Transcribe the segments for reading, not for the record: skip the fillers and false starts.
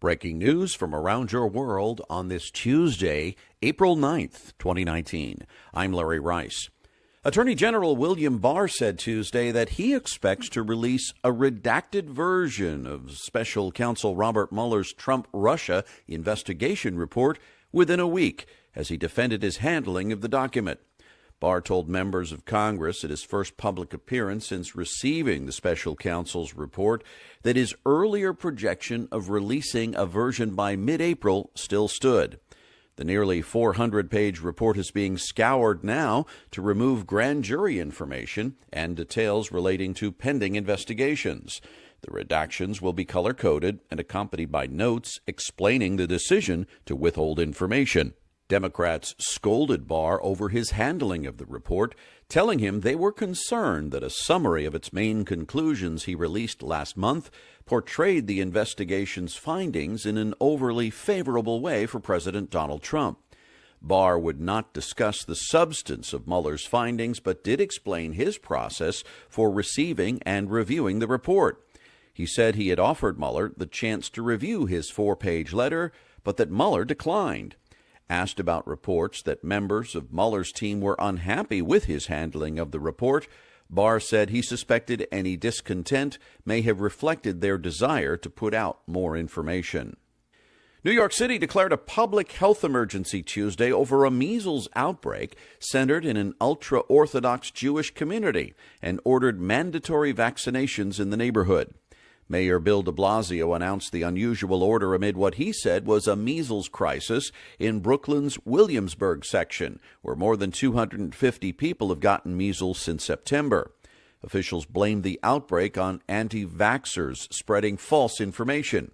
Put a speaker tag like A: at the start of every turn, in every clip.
A: Breaking news from around your world on this Tuesday, April 9th, 2019. I'm Larry Rice. Attorney General William Barr said Tuesday that he expects to release a redacted version of special counsel Robert Mueller's Trump-Russia investigation report within a week as he defended his handling of the document. Barr told members of Congress at his first public appearance since receiving the special counsel's report that his earlier projection of releasing a version by mid-April still stood. The nearly 400-page report is being scoured now to remove grand jury information and details relating to pending investigations. The redactions will be color-coded and accompanied by notes explaining the decision to withhold information. Democrats scolded Barr over his handling of the report, telling him they were concerned that a summary of its main conclusions he released last month portrayed the investigation's findings in an overly favorable way for President Donald Trump. Barr would not discuss the substance of Mueller's findings, but did explain his process for receiving and reviewing the report. He said he had offered Mueller the chance to review his 4-page letter, but that Mueller declined. Asked about reports that members of Mueller's team were unhappy with his handling of the report, Barr said he suspected any discontent may have reflected their desire to put out more information. New York City declared a public health emergency Tuesday over a measles outbreak centered in an ultra-Orthodox Jewish community and ordered mandatory vaccinations in the neighborhood. Mayor Bill de Blasio announced the unusual order amid what he said was a measles crisis in Brooklyn's Williamsburg section, where more than 250 people have gotten measles since September. Officials blamed the outbreak on anti-vaxxers spreading false information.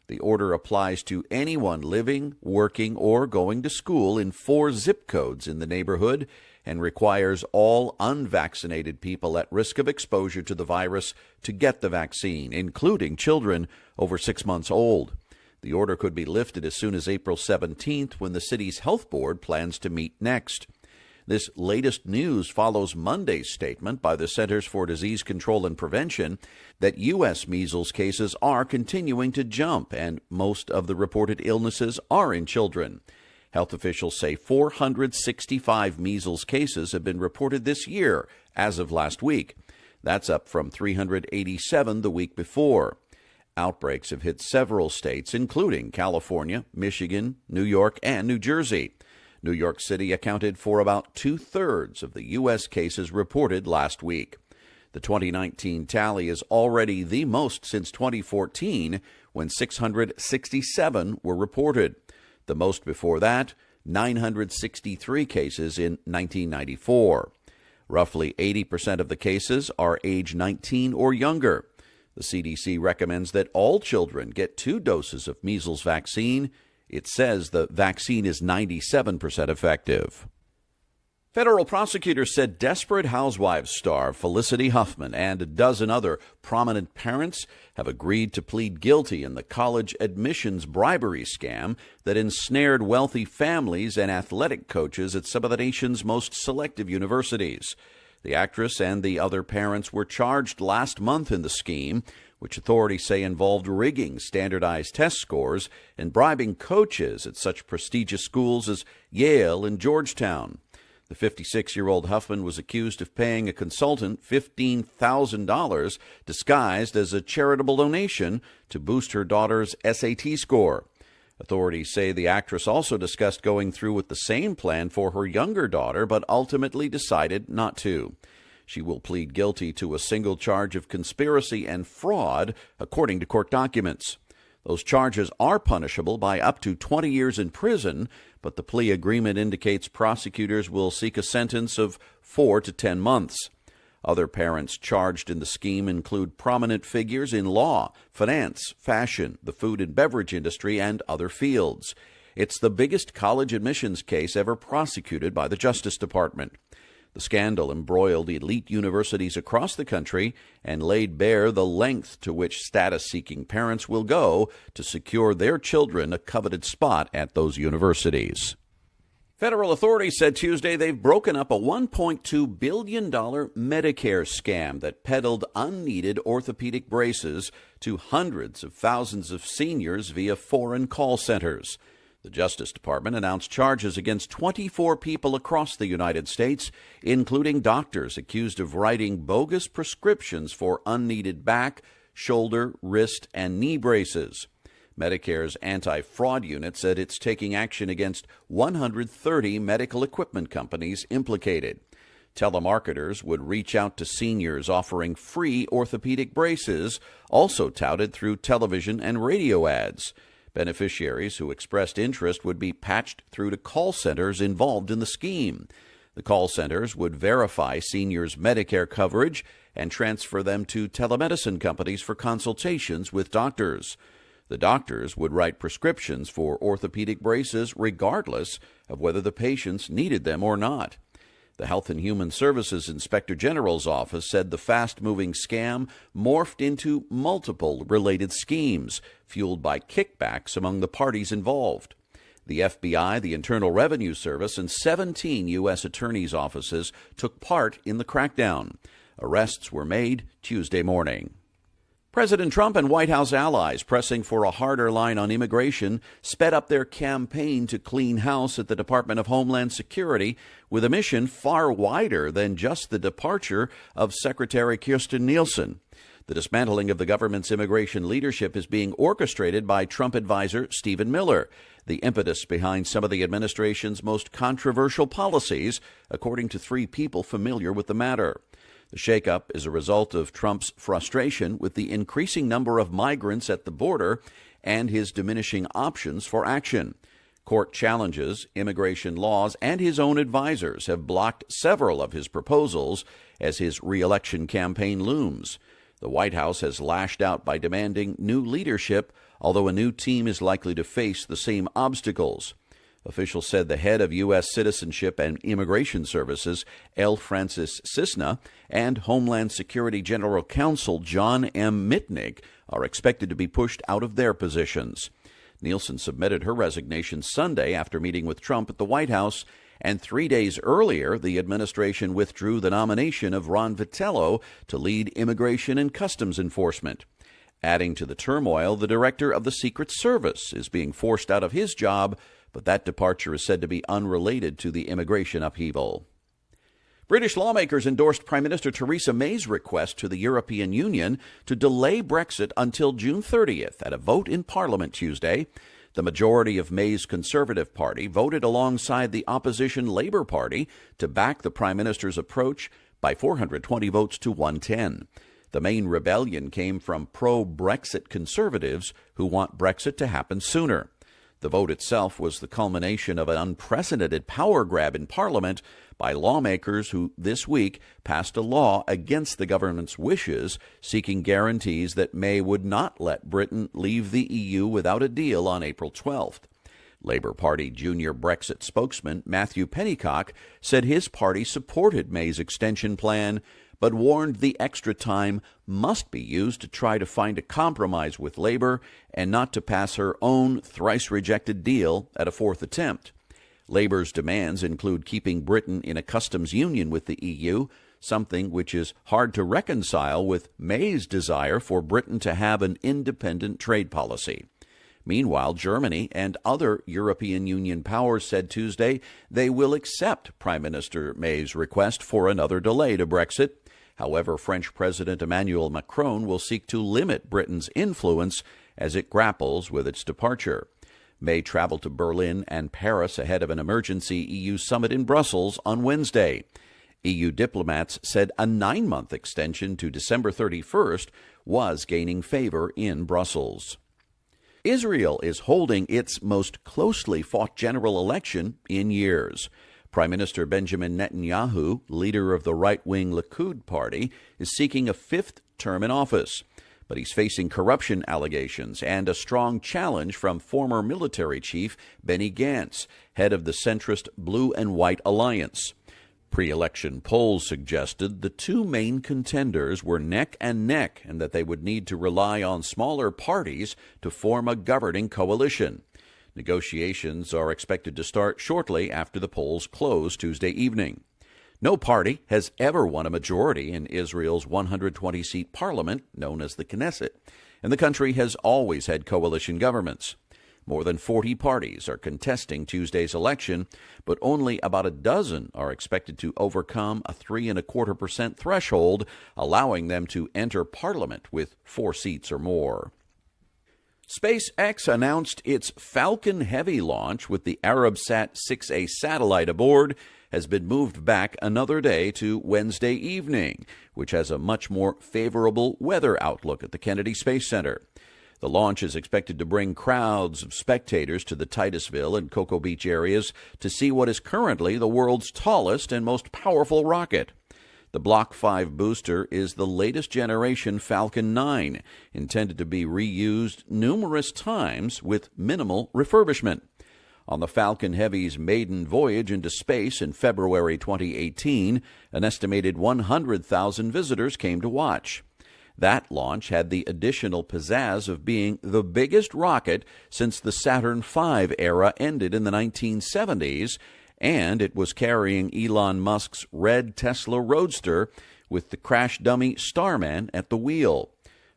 A: The order applies to anyone living, working, or going to school in 4 zip codes in the neighborhood and requires all unvaccinated people at risk of exposure to the virus to get the vaccine, including children over 6 months old. The order could be lifted as soon as April 17th, when the city's health board plans to meet next. This latest news follows Monday's statement by the Centers for Disease Control and Prevention that U.S. measles cases are continuing to jump, and most of the reported illnesses are in children. Health officials say 465 measles cases have been reported this year as of last week. That's up from 387 the week before. Outbreaks have hit several states, including California, Michigan, New York, and New Jersey. New York City accounted for about 2/3 of the U.S. cases reported last week. The 2019 tally is already the most since 2014, when 667 were reported. The most before that, 963 cases in 1994. Roughly 80% of the cases are age 19 or younger. The CDC recommends that all children get 2 doses of measles vaccine. It says the vaccine is 97% effective. Federal prosecutors said Desperate Housewives star Felicity Huffman and a dozen other prominent parents have agreed to plead guilty in the college admissions bribery scam that ensnared wealthy families and athletic coaches at some of the nation's most selective universities. The actress and the other parents were charged last month in the scheme, which authorities say involved rigging standardized test scores and bribing coaches at such prestigious schools as Yale and Georgetown. The 56-year-old Huffman was accused of paying a consultant $15,000 disguised as a charitable donation to boost her daughter's SAT score. Authorities say the actress also discussed going through with the same plan for her younger daughter, but ultimately decided not to. She will plead guilty to a single charge of conspiracy and fraud, according to court documents. Those charges are punishable by up to 20 years in prison, but the plea agreement indicates prosecutors will seek a sentence of 4 to 10 months. Other parents charged in the scheme include prominent figures in law, finance, fashion, the food and beverage industry, and other fields. It's the biggest college admissions case ever prosecuted by the Justice Department. The scandal embroiled elite universities across the country and laid bare the length to which status-seeking parents will go to secure their children a coveted spot at those universities. Federal authorities said Tuesday they've broken up a $1.2 billion Medicare scam that peddled unneeded orthopedic braces to hundreds of thousands of seniors via foreign call centers. The Justice Department announced charges against 24 people across the United States, including doctors accused of writing bogus prescriptions for unneeded back, shoulder, wrist, and knee braces. Medicare's anti-fraud unit said it's taking action against 130 medical equipment companies implicated. Telemarketers would reach out to seniors offering free orthopedic braces, also touted through television and radio ads. Beneficiaries who expressed interest would be patched through to call centers involved in the scheme. The call centers would verify seniors' Medicare coverage and transfer them to telemedicine companies for consultations with doctors. The doctors would write prescriptions for orthopedic braces regardless of whether the patients needed them or not. The Health and Human Services Inspector General's office said the fast-moving scam morphed into multiple related schemes, fueled by kickbacks among the parties involved. The FBI, the Internal Revenue Service, and 17 U.S. attorneys' offices took part in the crackdown. Arrests were made Tuesday morning. President Trump and White House allies, pressing for a harder line on immigration, sped up their campaign to clean house at the Department of Homeland Security with a mission far wider than just the departure of Secretary Kirstjen Nielsen. The dismantling of the government's immigration leadership is being orchestrated by Trump advisor Stephen Miller, the impetus behind some of the administration's most controversial policies, according to 3 people familiar with the matter. The shakeup is a result of Trump's frustration with the increasing number of migrants at the border and his diminishing options for action. Court challenges, immigration laws, and his own advisors have blocked several of his proposals as his re-election campaign looms. The White House has lashed out by demanding new leadership, although a new team is likely to face the same obstacles. Officials said the head of U.S. Citizenship and Immigration Services, L. Francis Cisna, and Homeland Security General Counsel John M. Mitnick are expected to be pushed out of their positions. Nielsen submitted her resignation Sunday after meeting with Trump at the White House, and 3 days earlier, the administration withdrew the nomination of Ron Vitiello to lead Immigration and Customs Enforcement. Adding to the turmoil, the director of the Secret Service is being forced out of his job, but that departure is said to be unrelated to the immigration upheaval. British lawmakers endorsed Prime Minister Theresa May's request to the European Union to delay Brexit until June 30th at a vote in Parliament Tuesday. The majority of May's Conservative Party voted alongside the opposition Labour Party to back the Prime Minister's approach by 420 votes to 110. The main rebellion came from pro-Brexit Conservatives who want Brexit to happen sooner. The vote itself was the culmination of an unprecedented power grab in Parliament by lawmakers who this week passed a law against the government's wishes, seeking guarantees that May would not let Britain leave the EU without a deal on April 12th. Labour Party junior Brexit spokesman Matthew Pennycock said his party supported May's extension plan, but warned the extra time must be used to try to find a compromise with Labour and not to pass her own thrice-rejected deal at a fourth attempt. Labour's demands include keeping Britain in a customs union with the EU, something which is hard to reconcile with May's desire for Britain to have an independent trade policy. Meanwhile, Germany and other European Union powers said Tuesday they will accept Prime Minister May's request for another delay to Brexit. However, French President Emmanuel Macron will seek to limit Britain's influence as it grapples with its departure. May traveled to Berlin and Paris ahead of an emergency EU summit in Brussels on Wednesday. EU diplomats said a 9-month extension to December 31st was gaining favor in Brussels. Israel is holding its most closely fought general election in years. Prime Minister Benjamin Netanyahu, leader of the right-wing Likud party, is seeking a 5th term in office. But he's facing corruption allegations and a strong challenge from former military chief Benny Gantz, head of the centrist Blue and White Alliance. Pre-election polls suggested the two main contenders were neck and neck and that they would need to rely on smaller parties to form a governing coalition. Negotiations are expected to start shortly after the polls close Tuesday evening. No party has ever won a majority in Israel's 120-seat parliament, known as the Knesset, and the country has always had coalition governments. More than 40 parties are contesting Tuesday's election, but only about a dozen are expected to overcome a 3.25% threshold, allowing them to enter parliament with 4 seats or more. SpaceX announced its Falcon Heavy launch with the Arabsat 6A satellite aboard has been moved back another day to Wednesday evening, which has a much more favorable weather outlook at the Kennedy Space Center. The launch is expected to bring crowds of spectators to the Titusville and Cocoa Beach areas to see what is currently the world's tallest and most powerful rocket. The Block 5 booster is the latest generation Falcon 9, intended to be reused numerous times with minimal refurbishment. On the Falcon Heavy's maiden voyage into space in February 2018, an estimated 100,000 visitors came to watch. That launch had the additional pizzazz of being the biggest rocket since the Saturn V era ended in the 1970s, and it was carrying Elon Musk's red Tesla Roadster with the crash dummy Starman at the wheel.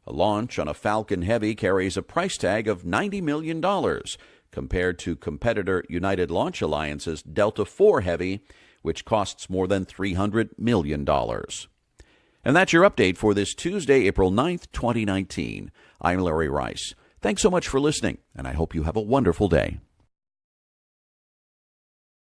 A: A launch on a Falcon Heavy carries a price tag of $90 million, compared to competitor United Launch Alliance's Delta IV Heavy, which costs more than $300 million. And that's your update for this Tuesday, April 9th, 2019. I'm Larry Rice. Thanks so much for listening, and I hope you have a wonderful day.